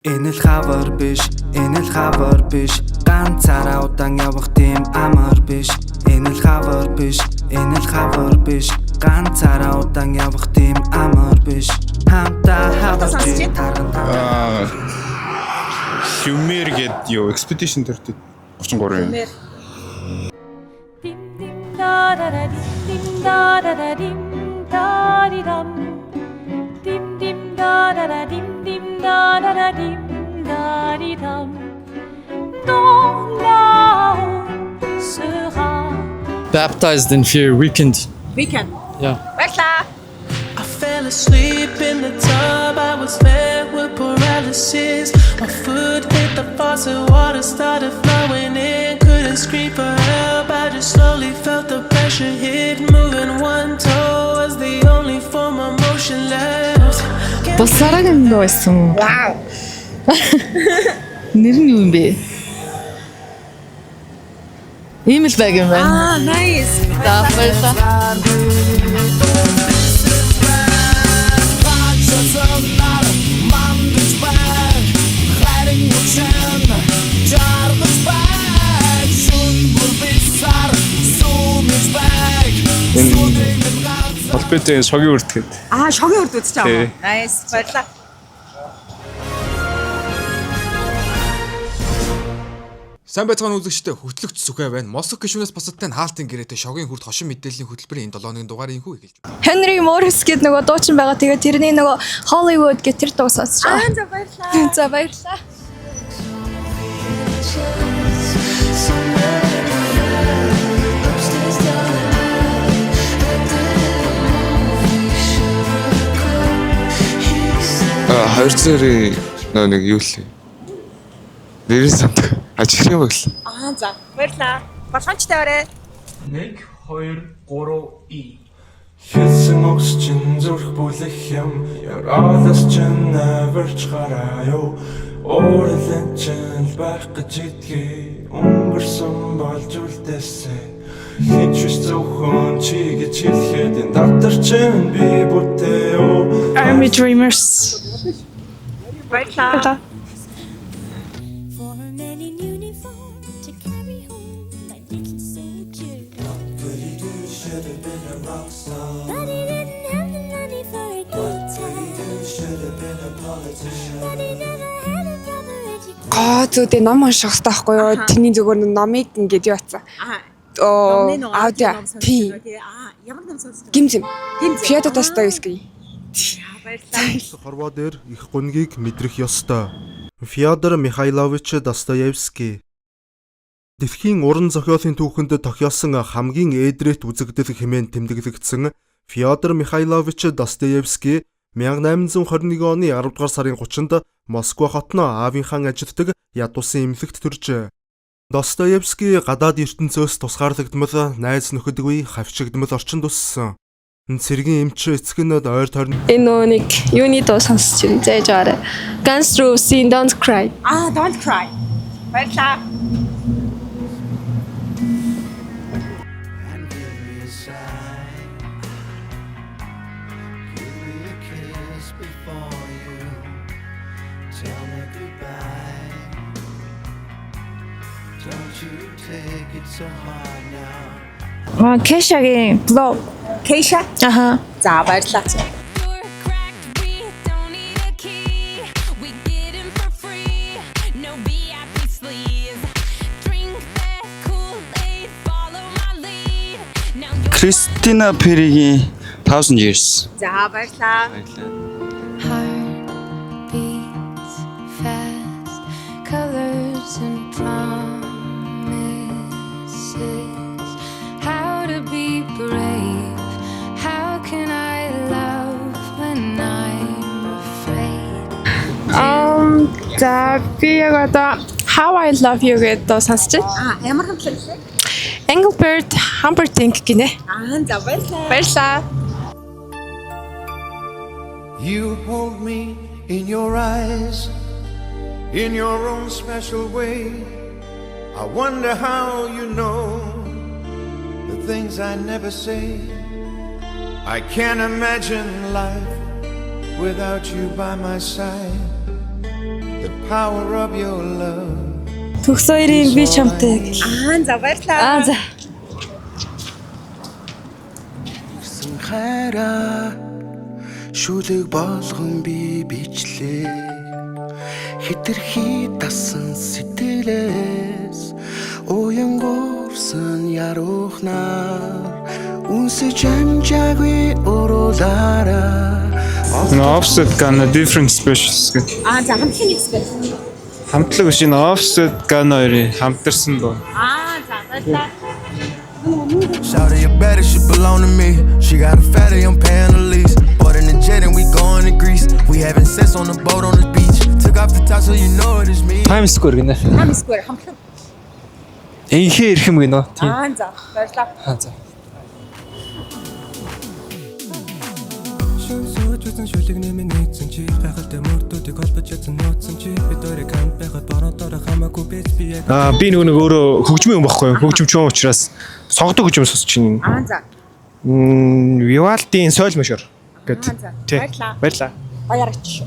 Энэ л хавар биш, ганцаараа удаан явах тийм амар биш. Энэ л хавар биш, ганцаараа удаан явах тийм амар биш. Хамтаа хаварч тарантаа. Humor гэд юу Expedition 30 33 юм. Baptized in Fear Weekend. Yeah. I fell asleep in the tub. I was met with paralysis. My foot hit the faucet, water started flowing in. Couldn't scream for help. I just slowly felt the pressure hit. Moving one toe was the only form of motion left. Босараг нөө байсан. Вау. Нэр нь юу юм бэ? Ийм л баг юм байна. Nice. Дафайла. Холбоотой шогийн үрд гэд. Шогийн урд үзэж байгаа. Nice. Баярлалаа. Сайн байцгаана үзэгчдээ хөтлөгч Сүхэ байна. Моск гишүүнээс бусадтай хаалтын гэрээтэй шогийн хүрд хошин мэдээллийн хөтөлбөрийн энэ 7-ны дугаарыг инхүү эхэлж байна. Henry Morris гэдэг нөгөө дуучин байгаа. Тэгээд тэрний нөгөө Hollywood гэх тэр дуу сонсож байгаа. За баярлалаа. За баярлалаа. Хоёр зэрэг нэг юу лээ. Нэрийн санд ажиг юм багл. За баярлалаа. Болгоомжтой орой. 1 2 3 и Хэлсэн өгсчин зүрх бүлэх юм. Яраалаас чин аварч гараё. Өөрөлд чин байх гэж идгээ. Өнгөрсөн болж үлдээсэй. Хинч биш зөвхөн чи гэж хэлэхэд энэ дотор чин би бүтээё. Army Dreamers. Баярлалаа. Зүйдээ ном унших хэрэгтэй байхгүй юу? Тэрний зүгээр номыг ингэж юу атсан. Аудио. Тий. Ямар ном сонсдог? Гимзэм. Фёдор Достоевский. Баярлалаа. Хорвоо дээр их гунгийг мэдрэх ёстой. Фёдор Михайлович Достоевский. Дэлхийн уран зохиолын түүхэнд тохиолсон хамгийн ээдрээт үзэгдэл хэмээн тэмдэглэгдсэн Фёдор Михайлович Достоевский 1821 оны 10 дугаар сарын 30-нд Москва хотноо аавынхан ажилтдаг ядуусан эмнэлэгт төржээ. Достоевский гадаад ертөнцөөс тусгаарлагдмал найз нөхөдгүй хавчигдмал орчинд өссөн. Цэргийн эмч эцэг нь ойр тойрны Энэ нөгөө нэг юуны дуу сонсож байна. Зайж байгаарай. Guns N' Roses Don't Cry. Don't cry. Баярлалаа. Kesha-гийн Blow. Keisha. За баярлалаа. Кристина Перигийн 1000 Years. За баярлалаа. Beats fast, colors and promises. How to be brave? How can I love when I'm afraid? За би яг одоо How I Love You гэдэг дуу сонсож байна. Ямар хамтлаг вэ? Engelbert Humperdinck гинэ. За баярлалаа. Баярлалаа. You hold me in your eyes, in your own special way. I wonder how you know the things I never say. I can't imagine life without you by my side. The Төгс хоёрын би чамтай гэл. За баярлалаа. За. Шүлэг болгон би бичлээ хитрхи тасан сэтгэлээс уянгорсон ярухнаар үнсэж амжаагүй уруулаараа Offset gonna different specials гэх. За хамтлаг нэг спеш. Хамтлаг биш энэ Offset gonna хоёрын хамтарсан дуу. За баярлалаа. Shawty, you better, she belong to me. She got a fatty, I'm paying the lease. Bought in the jet and we going to Greece. We having sex on the boat on the beach. Took off the top so you know it is me. Times Square гэнэ. Times Square хамтлаг. Энхээ ирэх юм гинөө. Тийм. За баярлалаа. За. Би нэг өөрөө хөгжмийн юм баггүй хөгжимчөн учраас сонгодог хөгжим сонсож байна. За. Вивальдийн Сойл мошор гэдэг. Баярлалаа. Баярлалаа. Баярч.